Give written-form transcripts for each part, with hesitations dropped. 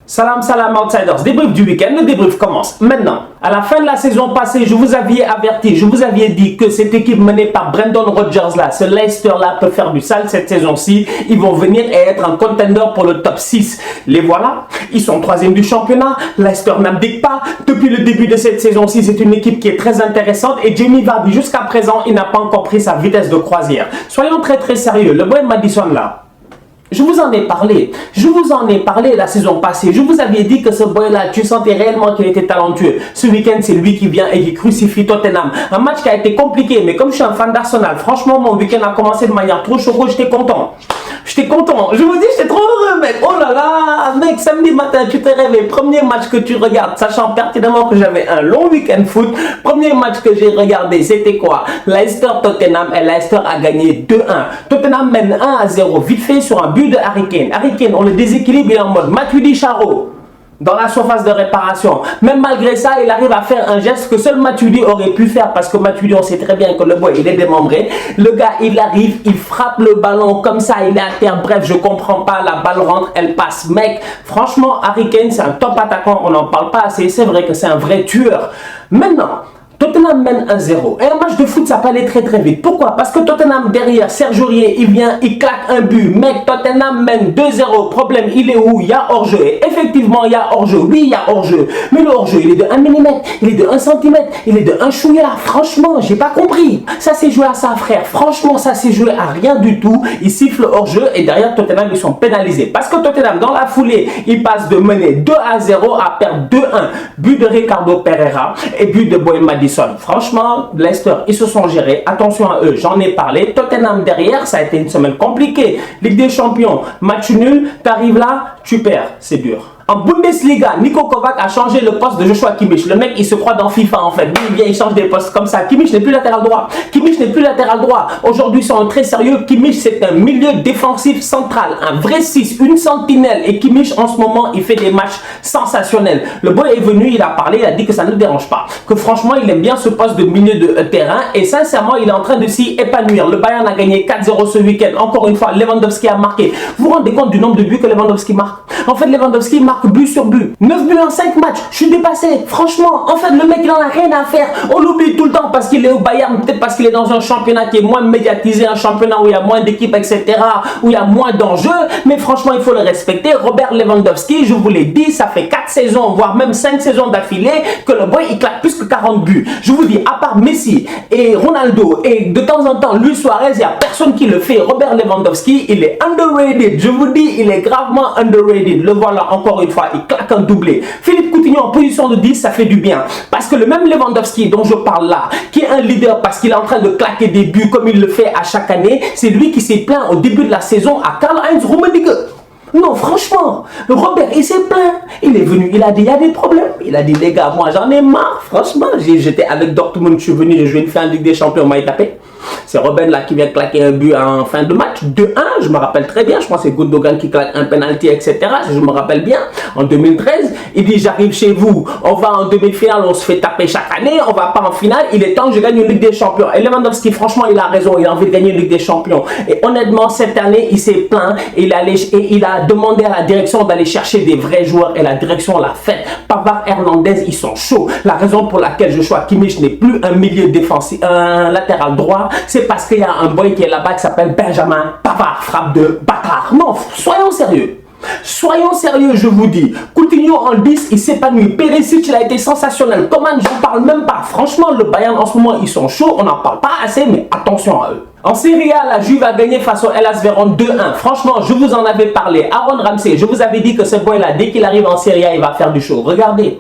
Salam salam outsiders, débrief du week-end, le débrief commence maintenant. À la fin de la saison passée, je vous avais averti, je vous avais dit que cette équipe menée par Brendan Rodgers là, ce Leicester là peut faire du sale cette saison-ci. Ils vont venir et être un contender pour le top 6. Les voilà, ils sont 3e du championnat, Leicester n'abdique pas. Depuis le début de cette saison-ci, c'est une équipe qui est très intéressante et Jamie Vardy jusqu'à présent, il n'a pas encore pris sa vitesse de croisière. Soyons très sérieux, le boy Maddison là. Je vous en ai parlé la saison passée. Je vous avais dit que ce boy-là, tu sentais réellement qu'il était talentueux. Ce week-end, c'est lui qui vient et qui crucifie Tottenham. Un match qui a été compliqué, mais comme je suis un fan d'Arsenal, franchement, mon week-end a commencé de manière trop chaude. J'étais content. Je vous dis, j'étais trop heureux, mec. Oh là là, mec, samedi matin, tu t'es réveillé. Premier match que tu regardes, sachant pertinemment que j'avais un long week-end foot. Premier match que j'ai regardé, c'était quoi? Leicester-Tottenham, et Leicester a gagné 2-1. Tottenham mène 1-0, vite fait sur un but de Harry Kane. Harry Kane, on le déséquilibre, il est en mode Matuidi Charo dans la surface de réparation. Même malgré ça, il arrive à faire un geste que seul Matuidi aurait pu faire parce que Matuidi, on sait très bien que le boy, il est démembré. Le gars, il arrive, il frappe le ballon comme ça, il est à terre. Bref, je comprends pas, la balle rentre, elle passe. Mec, franchement, Harry Kane, c'est un top attaquant, on n'en parle pas assez. C'est vrai que c'est un vrai tueur. Maintenant, Tottenham mène 1-0. Et un match de foot, ça peut aller très vite. Pourquoi? Parce que Tottenham, derrière, Serge Aurier, il vient, il claque un but. Mec, Tottenham mène 2-0. Problème, il est où? Il y a hors-jeu. Et effectivement, il y a hors-jeu. Oui, il y a hors-jeu. Mais le hors-jeu, il est de 1 mm, il est de 1 cm, il est de 1 chouïa. Franchement, j'ai pas compris. Ça s'est joué à ça, frère. Franchement, ça s'est joué à rien du tout. Il siffle hors-jeu et derrière, Tottenham, ils sont pénalisés. Parce que Tottenham, dans la foulée, il passe de mener 2-0 à perdre 2-1. But de Ricardo Pereira et but de Boy Maddison. Franchement, Leicester, ils se sont gérés. Attention à eux, j'en ai parlé. Tottenham derrière, ça a été une semaine compliquée. Ligue des Champions, match nul, t'arrives là, tu perds. C'est dur. En Bundesliga, Niko Kovac a changé le poste de Joshua Kimmich. Le mec, il se croit dans FIFA en fait. Lui, il vient, il change des postes comme ça. Kimmich n'est plus latéral droit. Aujourd'hui, c'est très sérieux. Kimmich, c'est un milieu défensif central. Un vrai 6, une sentinelle. Et Kimmich, en ce moment, il fait des matchs sensationnels. Le boy est venu, il a parlé, il a dit que ça ne le dérange pas. Que franchement, il aime bien ce poste de milieu de terrain. Et sincèrement, il est en train de s'y épanouir. Le Bayern a gagné 4-0 ce week-end. Encore une fois, Lewandowski a marqué. Vous vous rendez compte du nombre de buts que Lewandowski marque? En fait, Lewandowski marque but sur but. 9 buts en 5 matchs. Je suis dépassé. Franchement, en fait, le mec, il en a rien à faire. On l'oublie tout le temps parce qu'il est au Bayern. Peut-être parce qu'il est dans un championnat qui est moins médiatisé, un championnat où il y a moins d'équipes, etc. Où il y a moins d'enjeux. Mais franchement, il faut le respecter. Robert Lewandowski, je vous l'ai dit, ça fait 4 saisons, voire même 5 saisons d'affilée que le boy, il claque plus que 40 buts. Je vous dis, à part Messi et Ronaldo et de temps en temps Luis Suarez, il n'y a personne qui le fait. Robert Lewandowski, il est underrated. Je vous dis, il est gravement underrated. Le voilà encore une fois, il claque un doublé. Philippe Coutinho en position de 10, ça fait du bien. Parce que le même Lewandowski dont je parle là, qui est un leader parce qu'il est en train de claquer des buts comme il le fait à chaque année, c'est lui qui s'est plaint au début de la saison à Karl-Heinz Rummenigge. Non, franchement, Robert, il s'est plaint. Il est venu, il a dit, il y a des problèmes. Il a dit, les gars, moi j'en ai marre. Franchement, j'étais avec Dortmund, je suis venu, j'ai joué une fin de Ligue des Champions, on m'a tapé. C'est Robben là qui vient claquer un but en fin de match, 2-1, je me rappelle très bien, je pense que c'est Gundogan qui claque un penalty, etc. Je me rappelle bien, en 2013, il dit j'arrive chez vous, on va en demi-finale, on se fait taper chaque année, on va pas en finale, il est temps que je gagne une Ligue des Champions. Et Lewandowski, franchement, il a raison, il a envie de gagner une Ligue des Champions. Et honnêtement, cette année, il s'est plaint et il a demandé à la direction d'aller chercher des vrais joueurs et la direction l'a fait. Pavard, Hernandez, ils sont chauds. La raison pour laquelle Joshua Kimmich n'est plus un milieu défensif, un latéral droit, c'est parce qu'il y a un boy qui est là-bas qui s'appelle Benjamin Pavard, frappe de bâtard. Non, soyons sérieux. Soyons sérieux, je vous dis. Coutinho en 10, il s'épanouit. Perisic, il a été sensationnel. Coman, j'en parle même pas. Franchement, le Bayern en ce moment, ils sont chauds. On n'en parle pas assez, mais attention à eux. En Serie A, la Juve a gagné face au Hellas Vérone 2-1. Franchement, je vous en avais parlé. Aaron Ramsey, je vous avais dit que ce boy-là, dès qu'il arrive en Serie A, il va faire du show. Regardez,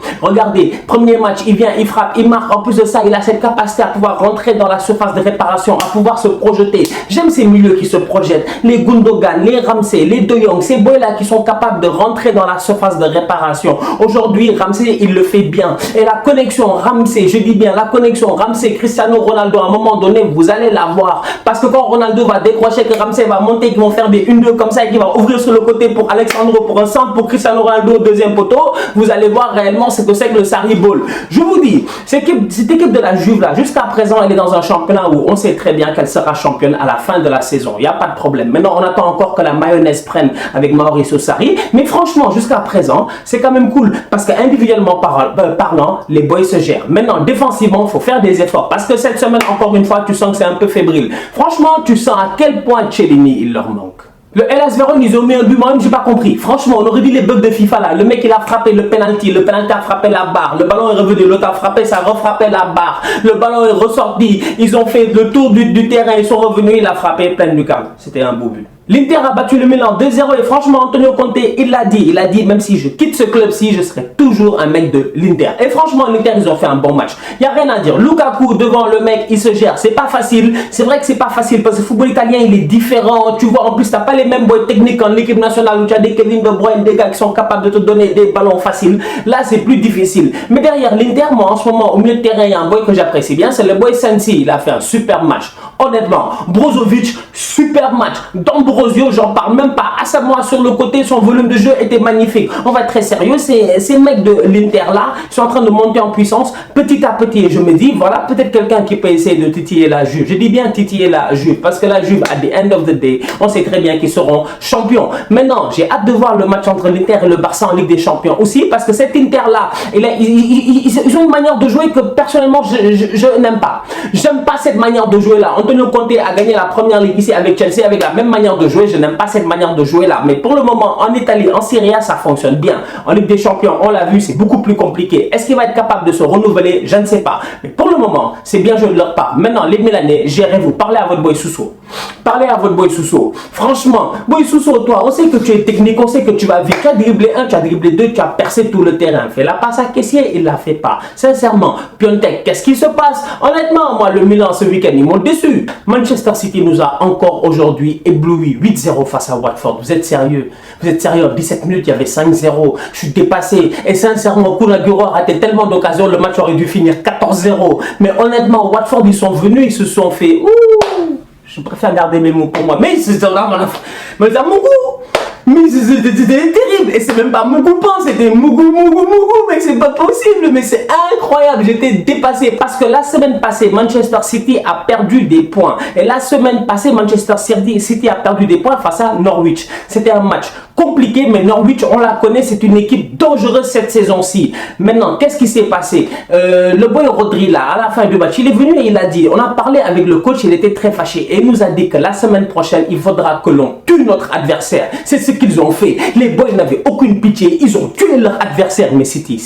premier match, il vient, il frappe, il marque. En plus de ça, il a cette capacité à pouvoir rentrer dans la surface de réparation, à pouvoir se projeter. J'aime ces milieux qui se projettent. Les Gundogan, les Ramsey, les De Jong, ces boys-là qui sont capables de rentrer dans la surface de réparation. Aujourd'hui, Ramsey, il le fait bien. Et la connexion Ramsey, je dis bien, la connexion Ramsey-Cristiano Ronaldo, à un moment donné, vous allez la voir. parce que quand Ronaldo va décrocher, que Ramsey va monter, qu'ils vont faire des 1-2 comme ça et qu'il va ouvrir sur le côté pour Alexandro pour un centre, pour Cristiano Ronaldo au deuxième poteau, vous allez voir réellement ce que c'est que le Sarri Ball. Je vous dis, cette équipe de la Juve là, jusqu'à présent, elle est dans un championnat où on sait très bien qu'elle sera championne à la fin de la saison. Il n'y a pas de problème. Maintenant, on attend encore que la mayonnaise prenne avec Mauricio Sarri. Mais franchement, jusqu'à présent, c'est quand même cool parce qu'individuellement parlant, les boys se gèrent. Maintenant, défensivement, il faut faire des efforts parce que cette semaine, encore une fois, tu sens que c'est un peu fébrile. Franchement, tu sens à quel point Chiellini, il leur manque. Le Hellas Vérone, ils ont mis un but, moi-même, j'ai pas compris. Franchement, on aurait dit les bugs de FIFA là. Le mec, il a frappé le penalty a frappé la barre. Le ballon est revenu, l'autre a frappé, ça a refrappé la barre. Le ballon est ressorti. Ils ont fait le tour du terrain, ils sont revenus, il a frappé plein du camp. C'était un beau but. L'Inter a battu le Milan 2-0 et franchement, Antonio Conte, il l'a dit, même si je quitte ce club-ci, je serai toujours un mec de l'Inter. Et franchement, l'Inter, ils ont fait un bon match. Il n'y a rien à dire. Lukaku, devant le mec, il se gère. C'est pas facile. C'est vrai que c'est pas facile parce que le football italien, il est différent. Tu vois, en plus, tu n'as pas les mêmes boys techniques en équipe nationale où tu as des Kevin De Bruyne, des gars qui sont capables de te donner des ballons faciles. Là, c'est plus difficile. Mais derrière l'Inter, moi, en ce moment, au milieu de terrain, il y a un boy que j'apprécie bien, c'est le boy Sensi. Il a fait un super match. Honnêtement, Brozovic, super match. D'Ambrosio, j'en parle même pas. Asamoah sur le côté, son volume de jeu était magnifique. On va être très sérieux. Ces mecs de l'Inter là, ils sont en train de monter en puissance petit à petit. Et je me dis, voilà, peut-être quelqu'un qui peut essayer de titiller la Juve. Je dis bien titiller la Juve parce que la Juve, at the end of the day, on sait très bien qu'ils seront champions. Maintenant, j'ai hâte de voir le match entre l'Inter et le Barça en Ligue des Champions aussi parce que cet Inter là, ils ont une manière de jouer que personnellement, je n'aime pas. J'aime pas cette manière de jouer là. Antonio Conte a gagné la première ligue ici avec Chelsea avec la même manière de jouer. Je n'aime pas cette manière de jouer là. Mais pour le moment, en Italie, en Serie A, ça fonctionne bien. En Ligue des Champions, on l'a vu, c'est beaucoup plus compliqué. Est-ce qu'il va être capable de se renouveler? Je ne sais pas. Mais pour le moment, c'est bien joué de leur part. Maintenant, les Milanais, gérez-vous. Parlez à votre boy Sousso. Parlez à votre boy Sousso. Franchement, boy Sousso, toi, on sait que tu es technique, on sait que tu vas vite. Tu as dribblé 1, tu as dribblé 2, tu as percé tout le terrain. Fais la passe à caissier, il la fait pas. Sincèrement, Piontek, qu'est-ce qui se passe? Honnêtement, moi, le Milan ce week-end, ils m'ont déçu. Manchester City nous a encore aujourd'hui ébloui 8-0 face à Watford. Vous êtes sérieux? Vous êtes sérieux? En 17 minutes, il y avait 5-0. Je suis dépassé. Et sincèrement, Kun Aguero a raté tellement d'occasions, le match aurait dû finir 14-0. Mais honnêtement, Watford, ils sont venus, ils se sont fait... Ouh, je préfère garder mes mots pour moi. Mais c'est mon goût. Mais c'était terrible. Et c'est même pas Mougou Pan, c'était Mougou. Mais c'est pas possible. Mais c'est incroyable. J'étais dépassé parce que la semaine passée, Manchester City a perdu des points. Et la semaine passée, Manchester City a perdu des points face à Norwich. C'était un match compliqué, mais Norwich, on la connaît, c'est une équipe dangereuse cette saison-ci. Maintenant, qu'est-ce qui s'est passé? Le boy Rodri, là, à la fin du match, il est venu et il a dit, on a parlé avec le coach, il était très fâché. Et il nous a dit que la semaine prochaine, il faudra que l'on tue notre adversaire. C'est ce qu'ils ont fait. Les boys n'avaient aucune pitié. Ils ont tué leur adversaire. Mais City.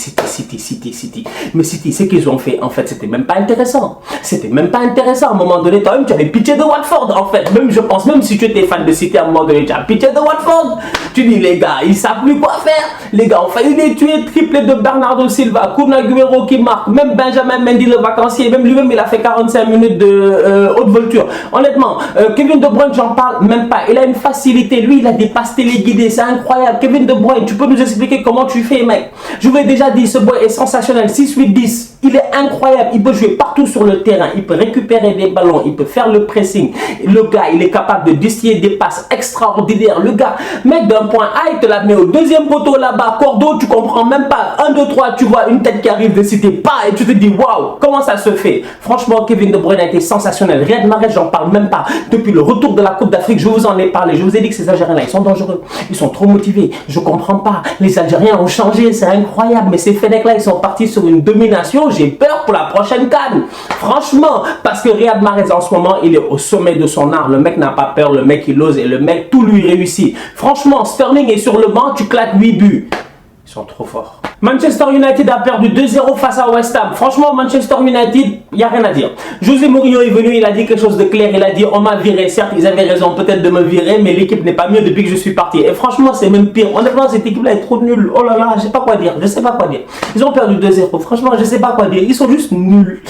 Mais City, ce qu'ils ont fait, en fait, c'était même pas intéressant. C'était même pas intéressant. À un moment donné, toi-même, tu avais pitié de Watford, en fait. Même, je pense, même si tu étais fan de City, à un moment donné, tu as pitié de Watford. Tu dis, les gars, ils savent plus quoi faire. Les gars ont failli les tuer. Triplé de Bernardo Silva, Kun Aguero qui marque, même Benjamin Mendy, le vacancier, même lui-même, il a fait 45 minutes de haute volture. Honnêtement, Kevin De Bruyne, j'en parle même pas. Il a une facilité. Lui, il a des passes téléguidées. C'est incroyable. Kevin De Bruyne, tu peux nous expliquer comment tu fais, mec? Je vous ai déjà dit, ce boy est sensationnel. 6-8-10. Il est incroyable. Il peut jouer partout sur le terrain. Il peut récupérer des ballons. Il peut faire le pressing. Le gars, il est capable de distiller des passes extraordinaires. Le gars, mec, d'un point A, il te la met au deuxième poteau là-bas. Cordeau, tu comprends même pas. 1, 2, 3, tu vois une tête qui arrive de City. Pas, et tu te dis, waouh, comment ça se fait? Franchement, Kevin De Bruyne a été sensationnel. Riyad Mahrez, j'en parle même pas. Depuis le retour de la Coupe d'Afrique, je vous en ai parlé. Je vous ai dit que ces Algériens-là, ils sont dangereux. Ils sont trop motivés. Je comprends pas. Les Algériens ont changé. C'est incroyable. Mais ces Fennecs-là, ils sont partis sur une domination. J'ai peur pour la prochaine CAN. Franchement, parce que Riyad Mahrez, en ce moment, il est au sommet de son art. Le mec n'a pas peur. Le mec, il ose. Et le mec, tout lui réussit. Franchement, Sterling est sur le banc. Tu claques 8 buts. Ils sont trop forts. Manchester United a perdu 2-0 face à West Ham. Franchement, Manchester United, il n'y a rien à dire. José Mourinho est venu, il a dit quelque chose de clair. Il a dit, on m'a viré. Certes, ils avaient raison peut-être de me virer, mais l'équipe n'est pas mieux depuis que je suis parti. Et franchement, c'est même pire. Honnêtement, cette équipe-là est trop nulle. Oh là là, je sais pas quoi dire. Je sais pas quoi dire. Ils ont perdu 2-0. Franchement, je sais pas quoi dire. Ils sont juste nuls.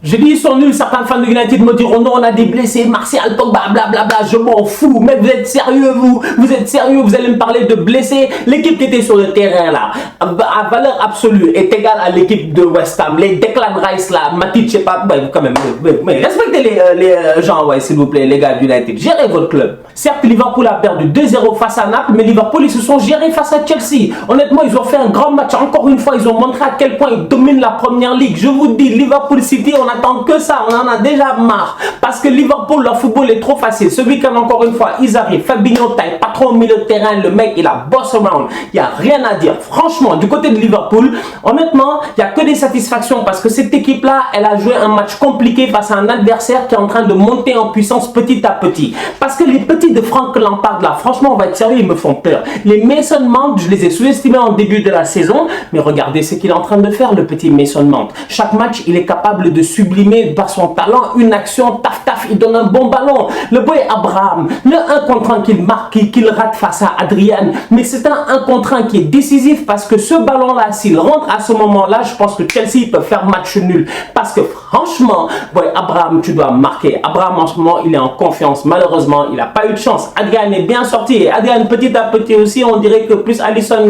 Je dis ils sont nuls, certains fans de United me diront non, on a des blessés, Martial, Pogba, blablabla, je m'en fous, mais vous êtes sérieux vous êtes sérieux, vous allez me parler de blessés. L'équipe qui était sur le terrain là, à valeur absolue, est égale à l'équipe de West Ham. Les Declan Rice là, Matic, je sais pas, quand même, mais respectez les gens, ouais, s'il vous plaît, les gars d'United, gérez votre club. Certes, Liverpool a perdu 2-0 face à Naples, mais Liverpool, ils se sont gérés face à Chelsea. Honnêtement, ils ont fait un grand match. Encore une fois, ils ont montré à quel point ils dominent la première ligue. Je vous dis, Liverpool City, on attend que ça. On en a déjà marre. Parce que Liverpool, leur football est trop facile. Ce week-end, encore une fois, ils arrivent. Fabinho taille pas trop au milieu de terrain. Le mec, il a boss around. Il n'y a rien à dire. Franchement, du côté de Liverpool, honnêtement, il n'y a que des satisfactions parce que cette équipe-là, elle a joué un match compliqué face à un adversaire qui est en train de monter en puissance petit à petit. Parce que les petits de Frank Lampard là, franchement on va être sérieux, ils me font peur. Les Mason Mount, je les ai sous-estimés en début de la saison, mais regardez ce qu'il est en train de faire, le petit Mason Mount. Chaque match, il est capable de sublimer par son talent une action, taf, il donne un bon ballon. Le boy Abraham, le 1 contre 1 qu'il marque, qu'il rate face à Adrian, mais c'est un 1 contre 1 qui est décisif parce que ce ballon-là, s'il rentre à ce moment-là, je pense que Chelsea peut faire match nul. Parce que franchement, boy Abraham, tu dois marquer. Abraham en ce moment, il est en confiance. Malheureusement, il n'a pas eu de chance. Adrian est bien sorti. Et Adrian, petit à petit aussi, on dirait que plus Alisson,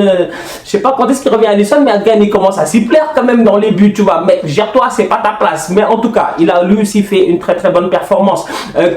je sais pas quand est-ce qu'il revient Alisson, mais Adrian, il commence à s'y plaire quand même dans les buts, tu vois. Mec, gère-toi, c'est pas ta place. Mais en tout cas, il a lui aussi fait une très bonne performance.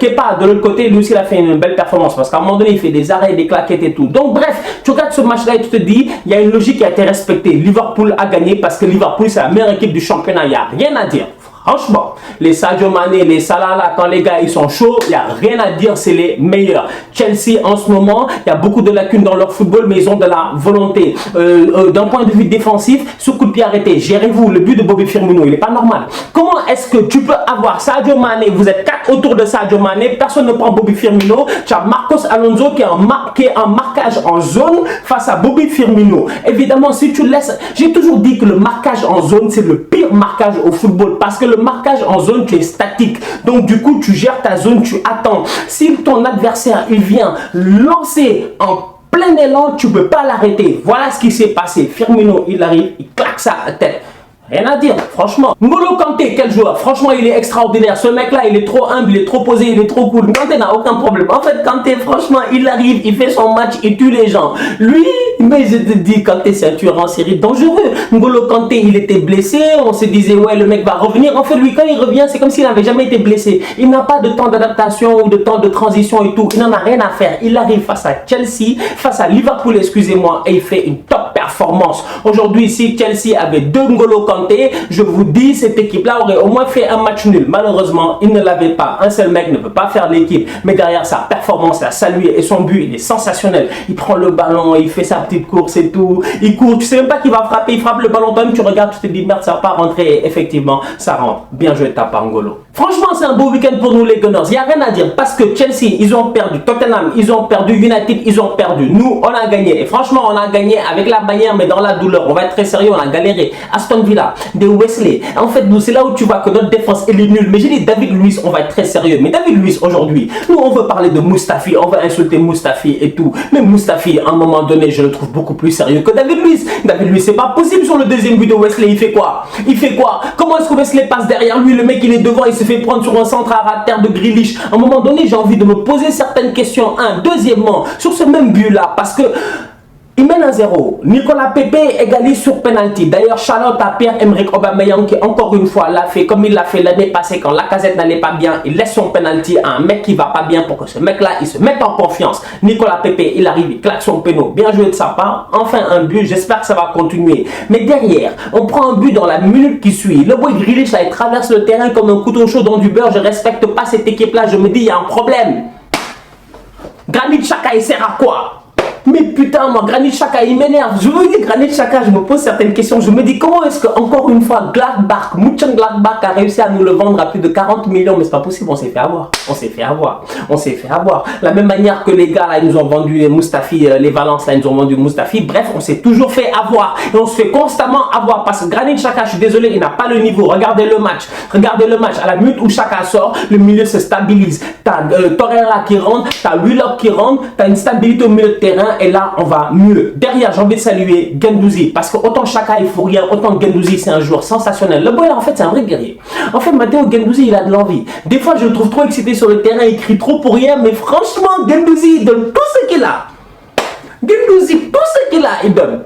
Kepa, de l'autre côté, lui aussi, il a fait une belle performance parce qu'à un moment donné, il fait des arrêts, des claquettes et tout. Donc, bref, tu regardes ce match-là et tu te dis, il y a une logique qui a été respectée. Liverpool a gagné parce que Liverpool, c'est la meilleure équipe du championnat. Il n'y a rien à dire. Franchement, les Sadio Mané, les Salah, là, quand les gars ils sont chauds, il n'y a rien à dire, c'est les meilleurs. Chelsea, en ce moment, il y a beaucoup de lacunes dans leur football, mais ils ont de la volonté. D'un point de vue défensif, ce coup de pied arrêté, gérez-vous, le but de Bobby Firmino, il n'est pas normal. Comment est-ce que tu peux avoir Sadio Mané, vous êtes 4 autour de Sadio Mané, personne ne prend Bobby Firmino, tu as Marcos Alonso qui est en marquage en zone face à Bobby Firmino. Évidemment, si tu laisses, j'ai toujours dit que le marquage en zone, c'est le pire marquage au football, parce que le marquage en zone, tu es statique. Donc, du coup, tu gères ta zone, tu attends. Si ton adversaire, il vient lancer en plein élan, tu ne peux pas l'arrêter. Voilà ce qui s'est passé. Firmino, il arrive, il claque ça à la tête. Rien à dire, franchement. N'Golo Kanté, quel joueur. Franchement, il est extraordinaire. Ce mec-là, il est trop humble, il est trop posé, il est trop cool. Kanté n'a aucun problème. En fait, Kanté, franchement, il arrive, il fait son match, il tue les gens. Lui, mais je te dis, Kanté, c'est un tueur en série dangereux. N'Golo Kanté, il était blessé. On se disait, ouais, le mec va revenir. En fait, lui, quand il revient, c'est comme s'il n'avait jamais été blessé. Il n'a pas de temps d'adaptation ou de temps de transition et tout. Il n'en a rien à faire. Il arrive face à Chelsea, face à Liverpool, excusez-moi, et il fait une top performance. Aujourd'hui, si Chelsea avait 2 N'Golo Kanté, je vous dis, cette équipe-là aurait au moins fait un match nul. Malheureusement, il ne l'avait pas. Un seul mec ne peut pas faire l'équipe. Mais derrière sa performance, la saluer et son but, il est sensationnel. Il prend le ballon, il fait sa petite course et tout. Il court, tu sais même pas qu'il va frapper. Il frappe le ballon, toi-même tu regardes, tu te dis merde, ça va pas rentrer. Et effectivement, ça rentre. Bien joué de ta part, N'Golo. Franchement, c'est un beau week-end pour nous les Gunners. Il n'y a rien à dire parce que Chelsea, ils ont perdu. Tottenham, ils ont perdu. United, ils ont perdu. Nous, on a gagné. Et franchement, on a gagné avec la manière, mais dans la douleur. On va être très sérieux, on a galéré. Aston Villa, de Wesley. En fait, nous, c'est là où tu vois que notre défense, elle est nulle. Mais j'ai dit David Luiz, on va être très sérieux. Mais David Luiz, aujourd'hui, nous, on veut parler de Mustafi. On va insulter Mustafi et tout. Mais Mustafi, à un moment donné, je le trouve beaucoup plus sérieux que David Luiz. David Luiz, c'est pas possible sur le deuxième but de Wesley. Il fait quoi? Il fait quoi? Comment est-ce que Wesley passe derrière lui? Le mec, il est devant, il se fait prendre sur un centre à terre de Grealish. À un moment donné, j'ai envie de me poser certaines questions. Deuxièmement, sur ce même but-là, parce que il mène à 0. Nicolas Pepe égalise sur penalty. D'ailleurs, Charlotte à Pierre-Emerick Aubameyang qui encore une fois l'a fait comme il l'a fait l'année passée quand Lacazette n'allait pas bien. Il laisse son penalty à un mec qui va pas bien pour que ce mec-là, il se mette en confiance. Nicolas Pepe, il arrive, il claque son péno. Bien joué de sa part. Enfin un but, j'espère que ça va continuer. Mais derrière, on prend un but dans la minute qui suit. Le boy Grealish, là, il traverse le terrain comme un couteau chaud dans du beurre. Je respecte pas cette équipe-là. Je me dis, il y a un problème. Granit Xhaka, il sert à quoi? Mais putain, moi, Granit Xhaka, il m'énerve. Je vous dis, Granit Xhaka, je me pose certaines questions. Je me dis, comment est-ce que, encore une fois, Gladbach, Mönchengladbach a réussi à nous le vendre à plus de 40 millions? Mais c'est pas possible, on s'est fait avoir. On s'est fait avoir. On s'est fait avoir. La même manière que les gars, là, ils nous ont vendu les Mustafi, les Valence, là, ils nous ont vendu Mustafi. Bref, on s'est toujours fait avoir. Et on se fait constamment avoir. Parce que Granit Xhaka, je suis désolé, il n'a pas le niveau. Regardez le match. Regardez le match. À la minute où Xhaka sort, le milieu se stabilise. T'as Torreira qui rentre, t'as Willock qui rentre, t'as une stabilité au milieu de terrain. et là, on va mieux. Derrière, j'ai envie de saluer Guendouzi, parce que autant Chaka, il faut rien, autant Guendouzi, c'est un joueur sensationnel. Le boy, là, en fait, c'est un vrai guerrier. En fait, Matteo Guendouzi, il a de l'envie. Des fois, je le trouve trop excité sur le terrain, il crie trop pour rien, mais franchement, Guendouzi, il donne tout ce qu'il a. Guendouzi, tout ce qu'il a, il donne.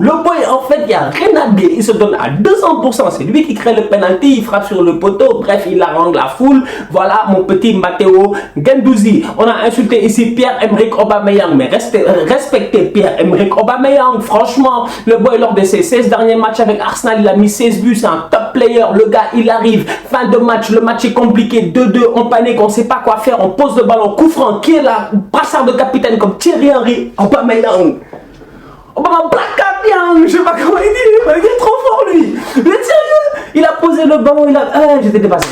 Le boy, en fait, il n'y a rien à dire. Il se donne à 200%. C'est lui qui crée le penalty. Il frappe sur le poteau. Bref, il harangue la foule. Voilà mon petit Matteo Guendouzi. On a insulté ici Pierre-Emerick Aubameyang. Mais respectez Pierre-Emerick Aubameyang. Franchement, le boy, lors de ses 16 derniers matchs avec Arsenal, il a mis 16 buts. C'est un top player. Le gars, il arrive. Fin de match. Le match est compliqué. 2-2. On panique. On ne sait pas quoi faire. On pose le ballon. Coup franc. Qui est là? Brassard de capitaine comme Thierry Henry. Aubameyang. Obama Black, je sais pas comment il est trop fort lui. Vous êtes sérieux? Il a posé le ballon, il a... j'étais dépassé.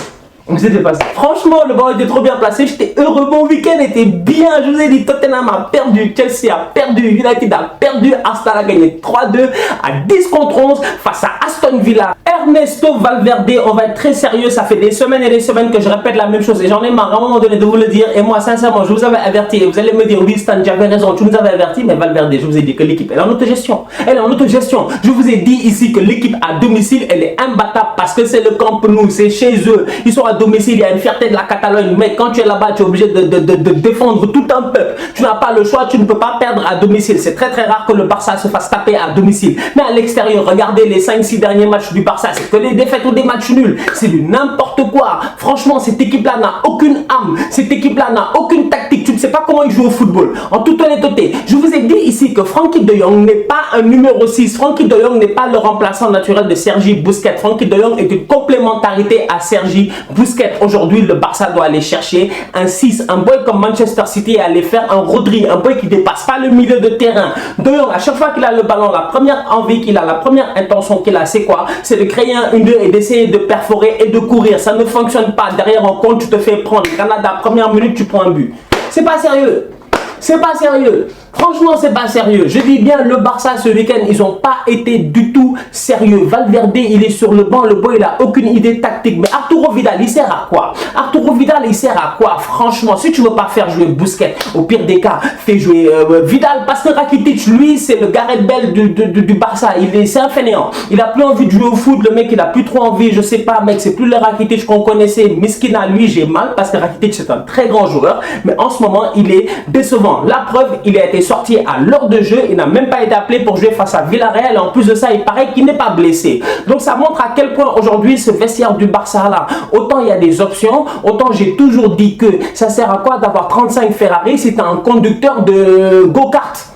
Franchement, le ballon était trop bien placé. J'étais heureux. Mon week-end était bien. Je vous ai dit, Tottenham a perdu, Chelsea a perdu, United a perdu, Arsenal a gagné 3-2 à 10 contre 11 face à Aston Villa. Ernesto Valverde, on va être très sérieux. Ça fait des semaines et des semaines que je répète la même chose et j'en ai marre à un moment donné de vous le dire. Et moi, sincèrement, je vous avais averti. Et vous allez me dire, oui, Stan, j'avais raison. Tu nous avais averti, mais Valverde, je vous ai dit que l'équipe, elle est en autogestion. Elle est en autogestion. Je vous ai dit ici que l'équipe à domicile, elle est imbattable parce que c'est le Camp Nou, c'est chez eux. Ils sont à domicile, il y a une fierté de la Catalogne, mais quand tu es là-bas, tu es obligé de défendre tout un peuple. Tu n'as pas le choix, tu ne peux pas perdre à domicile. C'est très très rare que le Barça se fasse taper à domicile. Mais à l'extérieur, regardez les 5-6 derniers matchs du Barça, c'est que des défaites ou des matchs nuls. C'est du n'importe quoi. Franchement, cette équipe-là n'a aucune âme. Cette équipe-là n'a aucune tactique. Tu ne sais pas comment ils jouent au football. En toute honnêteté, je vous ai dit ici que Frenkie de Jong n'est pas un numéro 6. Frenkie de Jong n'est pas le remplaçant naturel de Sergi Busquets. Frenkie de Jong est une complémentarité à Sergi Busquets. Aujourd'hui, le Barça doit aller chercher un 6, un boy comme Manchester City et aller faire un Rodri, un boy qui dépasse pas le milieu de terrain. De Jong, à chaque fois qu'il a le ballon, la première envie qu'il a, la première intention qu'il a, c'est quoi? C'est de créer un 1-2 et d'essayer de perforer et de courir. Ça ne fonctionne pas. Derrière, on compte, tu te fais prendre. Canada, première minute, tu prends un but. C'est pas sérieux. C'est pas sérieux. Franchement, c'est pas sérieux. Je dis bien, le Barça, ce week-end, ils n'ont pas été du tout sérieux. Valverde, il est sur le banc. Le boy, il a aucune idée tactique. Mais Arturo Vidal, il sert à quoi? Arturo Vidal, il sert à quoi? Franchement, si tu veux pas faire jouer Busquets, au pire des cas, fais jouer Vidal. Parce que Rakitic, lui, c'est le Gareth Bale du Barça. C'est un fainéant. Il a plus envie de jouer au foot. Le mec, il a plus trop envie. Je sais pas, mec, c'est plus le Rakitic qu'on connaissait. Miskina, lui, j'ai mal parce que Rakitic, c'est un très grand joueur. Mais en ce moment, il est décevant. La preuve, il a été sorti à l'heure de jeu, il n'a même pas été appelé pour jouer face à Villarreal et en plus de ça, il paraît qu'il n'est pas blessé. Donc ça montre à quel point aujourd'hui ce vestiaire du Barça là, autant il y a des options, autant j'ai toujours dit que ça sert à quoi d'avoir 35 Ferrari si tu es un conducteur de go-kart,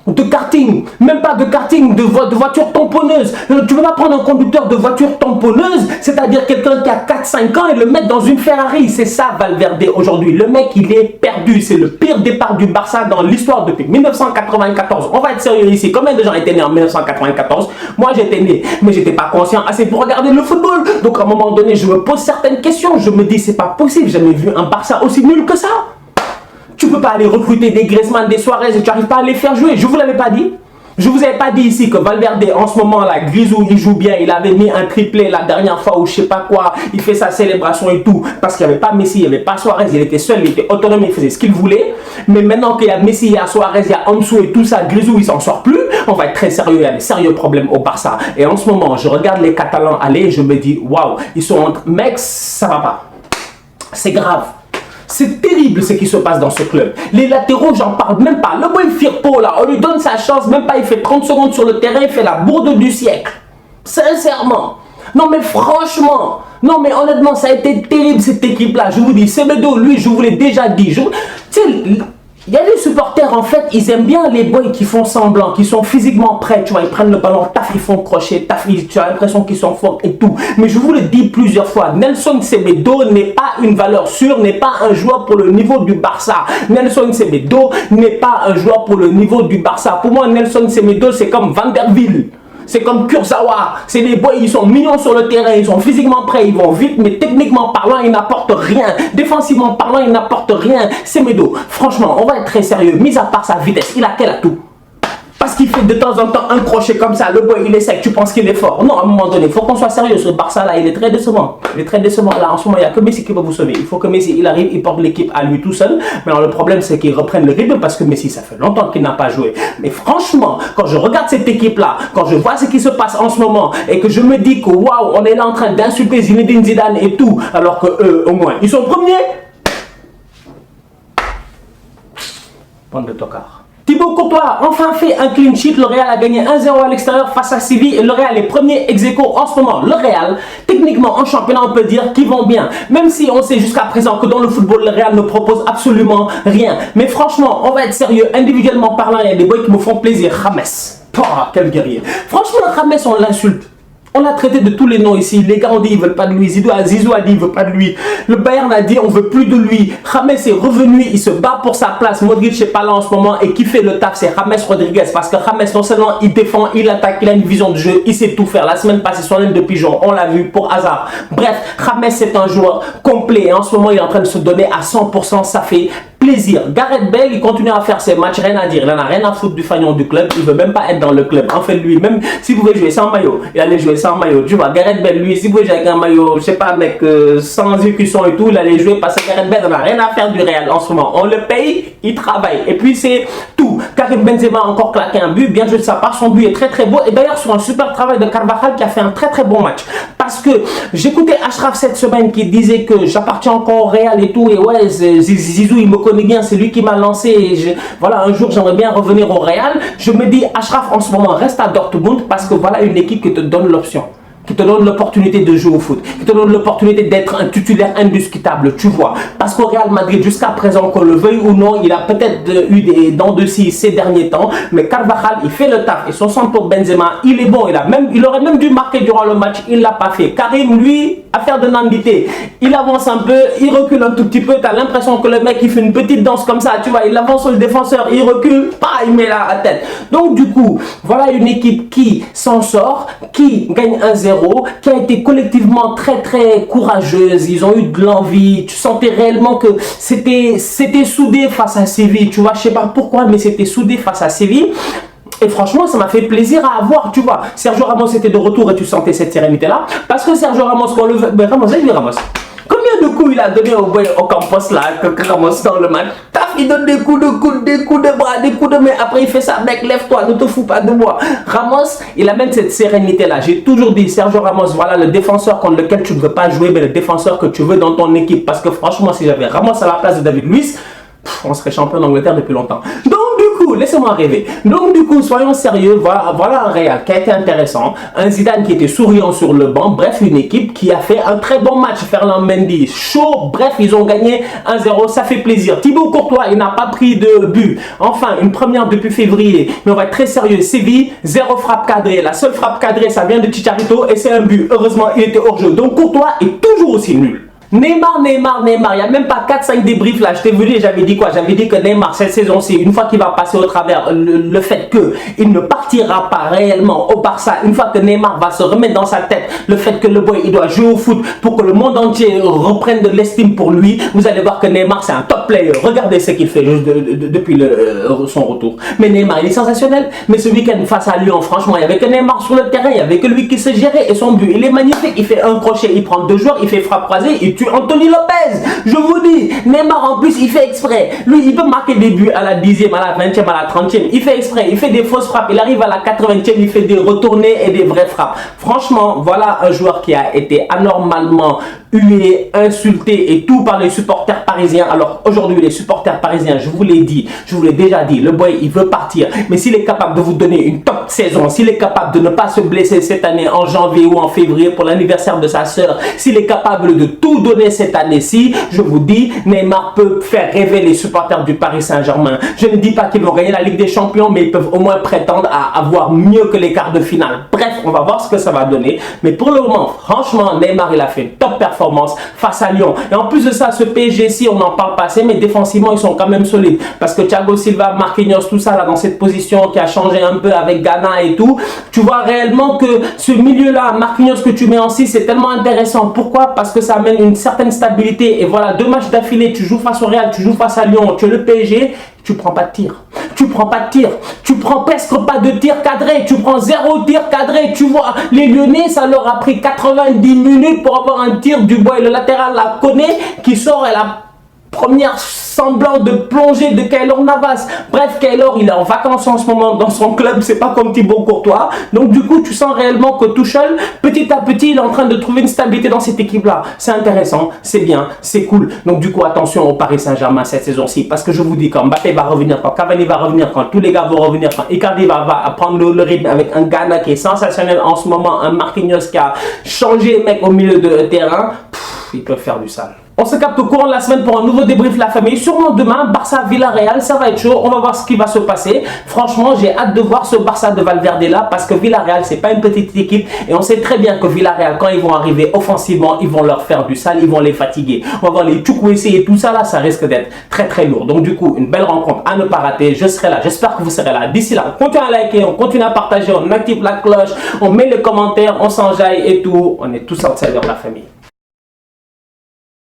de karting, même pas de karting, de voiture tamponneuse. Tu ne peux pas prendre un conducteur de voiture tamponneuse, c'est-à-dire quelqu'un qui a 4-5 ans et le mettre dans une Ferrari. C'est ça Valverde aujourd'hui. Le mec, il est perdu. C'est le pire départ du Barça dans l'histoire depuis 1994. On va être sérieux ici. Combien de gens étaient nés en 1994? Moi, j'étais né, mais j'étais pas conscient assez pour regarder le football. Donc, à un moment donné, je me pose certaines questions. Je me dis, c'est pas possible. J'ai jamais vu un Barça aussi nul que ça. Tu peux pas aller recruter des Griezmann, des Suarez et tu n'arrives pas à les faire jouer. Je vous l'avais pas dit. Je vous avais pas dit ici que Valverde, en ce moment là, Grisou, il joue bien. Il avait mis un triplé la dernière fois ou je sais pas quoi. Il fait sa célébration et tout. Parce qu'il n'y avait pas Messi, il n'y avait pas Suarez. Il était seul, il était autonome, il faisait ce qu'il voulait. Mais maintenant qu'il y a Messi, il y a Suarez, il y a Ansu et tout ça, Grisou, il s'en sort plus. On va être très sérieux. Il y a des sérieux problèmes au Barça. Et en ce moment, je regarde les Catalans aller et je me dis, waouh, ils sont entre... Mec, ça va pas. C'est grave. C'est terrible ce qui se passe dans ce club. Les latéraux, j'en parle même pas. Le boy Firpo, là, on lui donne sa chance, même pas, il fait 30 secondes sur le terrain, il fait la bourde du siècle. Sincèrement. Non mais franchement, non mais honnêtement, ça a été terrible cette équipe-là. Je vous dis, Semedo, lui, je vous l'ai déjà dit. Tu sais, il y a des supporters, en fait, ils aiment bien les boys qui font semblant, qui sont physiquement prêts, tu vois, ils prennent le ballon, taf, ils font crochet, taf, tu as l'impression qu'ils sont forts et tout. Mais je vous le dis plusieurs fois, Nelson Semedo n'est pas une valeur sûre, n'est pas un joueur pour le niveau du Barça. Nelson Semedo n'est pas un joueur pour le niveau du Barça. Pour moi, Nelson Semedo, c'est comme Van der Wiel. C'est comme Kurzawa, c'est des boys, ils sont mignons sur le terrain, ils sont physiquement prêts, ils vont vite, mais techniquement parlant, ils n'apportent rien. Défensivement parlant, ils n'apportent rien. Semedo, franchement, on va être très sérieux, mis à part sa vitesse, il a quel atout? Parce qu'il fait de temps en temps un crochet comme ça, le boy il est sec, tu penses qu'il est fort. Non, à un moment donné, il faut qu'on soit sérieux. Ce Barça là, il est très décevant. Il est très décevant. Là, en ce moment, il n'y a que Messi qui va vous sauver. Il faut que Messi, il arrive, il porte l'équipe à lui tout seul. Mais alors, le problème, c'est qu'il reprenne le rythme parce que Messi, ça fait longtemps qu'il n'a pas joué. Mais franchement, quand je regarde cette équipe là, quand je vois ce qui se passe en ce moment et que je me dis que waouh, on est là en train d'insulter Zinedine Zidane et tout, alors que eux, au moins, ils sont premiers. Bande de tocards. Thibaut Courtois a enfin fait un clean sheet. Le Real a gagné 1-0 à l'extérieur face à Séville et le Real est premier ex-aequo en ce moment. Le Real, techniquement en championnat, on peut dire qu'ils vont bien. Même si on sait jusqu'à présent que dans le football, le Real ne propose absolument rien. Mais franchement, on va être sérieux. Individuellement parlant, il y a des boys qui me font plaisir. James. Quel guerrier. Franchement, James, on l'insulte. On l'a traité de tous les noms ici. Les gars ont dit ils veulent pas de lui. Zizou a dit il veut pas de lui. Le Bayern a dit on veut plus de lui. James est revenu, il se bat pour sa place. Modric n'est pas là en ce moment et qui fait le taf, c'est James Rodriguez. Parce que James non seulement il défend, il attaque, il a une vision de jeu, il sait tout faire. La semaine passée son aile de pigeon, on l'a vu pour hasard. Bref, James c'est un joueur complet et en ce moment il est en train de se donner à 100%. Ça fait plaisir. Gareth Bale, il continue à faire ses matchs, rien à dire. Il n'en a rien à foutre du fanion du club. Il veut même pas être dans le club. En fait, lui, même s'il pouvait jouer sans maillot, il allait jouer sans maillot. Tu vois, Gareth Bale, lui, s'il pouvait jouer avec un maillot, je sais pas, mec, sans écusson et tout, il allait jouer parce que Gareth Bale n'a rien à faire du Real en ce moment. On le paye, il travaille. Et puis, c'est tout. Karim Benzema a encore claqué un but. Bien joué de sa part. Son but est très très beau. Et d'ailleurs, sur un super travail de Carvajal qui a fait un très très bon match. Parce que j'écoutais Ashraf cette semaine qui disait que j'appartiens encore au Real et tout. Et ouais, Zizou, il me connaît bien, c'est lui qui m'a lancé et voilà, un jour j'aimerais bien revenir au Real. Je me dis, Ashraf en ce moment reste à Dortmund parce que voilà une équipe qui te donne l'option, qui te donne l'opportunité de jouer au foot, qui te donne l'opportunité d'être un titulaire indiscutable, tu vois. Parce qu'au Real Madrid, jusqu'à présent, qu'on le veuille ou non, il a peut-être eu des dents de scie ces derniers temps, mais Carvajal, il fait le taf. Et son centre pour Benzema, il est bon, il aurait même dû marquer durant le match, il ne l'a pas fait. Karim, lui, affaire de nandité, il avance un peu, il recule un tout petit peu, tu as l'impression que le mec, il fait une petite danse comme ça, tu vois, il avance sur le défenseur, il recule, il met la tête. Donc du coup, voilà une équipe qui s'en sort, qui gagne 1-0, qui a été collectivement très très courageuse. Ils ont eu de l'envie, tu sentais réellement que c'était soudé face à Séville, tu vois, je sais pas pourquoi, mais c'était soudé face à Séville. Et franchement, ça m'a fait plaisir à avoir, tu vois. Sergio Ramos était de retour et tu sentais cette sérénité-là. Parce que Sergio Ramos, quand le... Ben, Ramos. Combien de coups il a donné au Campos là, que Ramos dans le match? Taf, il donne des coups de bras, des coups de main. Après, il fait ça, mec, lève-toi, ne te fous pas de moi. Ramos, il amène cette sérénité-là. J'ai toujours dit, Sergio Ramos, voilà le défenseur contre lequel tu ne veux pas jouer, mais le défenseur que tu veux dans ton équipe. Parce que franchement, si j'avais Ramos à la place de David Luiz, on serait champion d'Angleterre depuis longtemps. Donc du coup, laissez-moi rêver. Donc du coup, soyons sérieux, voilà un Real qui a été intéressant, un Zidane qui était souriant sur le banc, bref, une équipe qui a fait un très bon match. Ferland Mendy, chaud, bref, ils ont gagné 1-0, ça fait plaisir. Thibaut Courtois, il n'a pas pris de but. Enfin, une première depuis février, mais on va être très sérieux. Séville, 0 frappe cadrée. La seule frappe cadrée, ça vient de Chicharito et c'est un but. Heureusement, il était hors jeu. Donc Courtois est toujours aussi nul. Neymar, il n'y a même pas 4-5 débriefs là, je t'ai vu et j'avais dit quoi? J'avais dit que Neymar cette saison-ci, une fois qu'il va passer au travers le fait qu'il ne partira pas réellement au Barça, une fois que Neymar va se remettre dans sa tête le fait que le boy il doit jouer au foot pour que le monde entier reprenne de l'estime pour lui, vous allez voir que Neymar c'est un top player. Regardez ce qu'il fait depuis son retour. Mais Neymar il est sensationnel, mais ce week-end face à Lyon, franchement, il n'y avait que Neymar sur le terrain, il n'y avait que lui qui se gérait et son but, il est magnifique, il fait un crochet, il prend 2 joueurs, il fait frappe croisée, il tue Anthony Lopez. Je vous dis, Neymar en plus il fait exprès. Lui il peut marquer des buts à la 10e, à la 20e, à la 30e. Il fait exprès, il fait des fausses frappes. Il arrive à la 80e, il fait des retournées et des vraies frappes. Franchement, voilà un joueur qui a été anormalement hué, insulté et tout par les supporters parisiens. Alors aujourd'hui les supporters parisiens, je vous l'ai dit, je vous l'ai déjà dit, le boy il veut partir. Mais s'il est capable de vous donner une top saison, s'il est capable de ne pas se blesser cette année en janvier ou en février pour l'anniversaire de sa sœur, s'il est capable de tout donner cette année-ci, je vous dis, Neymar peut faire rêver les supporters du Paris Saint-Germain. Je ne dis pas qu'ils vont gagner la Ligue des Champions, mais ils peuvent au moins prétendre à avoir mieux que les quarts de finale. Bref, on va voir ce que ça va donner. Mais pour le moment, franchement, Neymar, il a fait une top performance face à Lyon. Et en plus de ça, ce PSG-ci, on n'en parle pas assez, mais défensivement, ils sont quand même solides. Parce que Thiago Silva, Marquinhos, tout ça, là, dans cette position qui a changé un peu avec Ghana et tout, tu vois réellement que ce milieu-là, Marquinhos que tu mets en 6, c'est tellement intéressant. Pourquoi? Parce que ça amène une certaine stabilité. Et voilà, 2 matchs d'affilée, tu joues face au Real, tu joues face à Lyon, tu es le PSG, tu prends pas de tir. Tu prends pas de tir. Tu prends presque pas de tir cadré. Tu prends 0 tir cadré. Tu vois, les Lyonnais, ça leur a pris 90 minutes pour avoir un tir du bois. Et le latéral la connaît qui sort et la première semblant de plongée de Keylor Navas. Bref, Keylor, il est en vacances en ce moment dans son club, c'est pas comme Thibaut Courtois. Donc du coup, tu sens réellement que Tuchel, petit à petit, il est en train de trouver une stabilité dans cette équipe-là. C'est intéressant, c'est bien, c'est cool. Donc du coup, attention au Paris Saint-Germain cette saison-ci, parce que je vous dis, quand Mbappé va revenir, quand Cavani va revenir, quand tous les gars vont revenir, quand Icardi va prendre le rythme avec un Ghana qui est sensationnel en ce moment, un Marquinhos qui a changé mec au milieu de terrain, ils peuvent faire du sale. On se capte au courant de la semaine pour un nouveau débrief la famille. Sûrement demain, Barça-Villarreal, ça va être chaud. On va voir ce qui va se passer. Franchement, j'ai hâte de voir ce Barça de Valverde là parce que Villarreal, c'est pas une petite équipe. Et on sait très bien que Villarreal, quand ils vont arriver offensivement, ils vont leur faire du sale, ils vont les fatiguer. On va voir les Chukwueze et tout ça là, ça risque d'être très très lourd. Donc du coup, une belle rencontre à ne pas rater. Je serai là, j'espère que vous serez là. D'ici là, on continue à liker, on continue à partager, on active la cloche, on met les commentaires, on s'enjaille et tout. On est tous outsiders de la famille.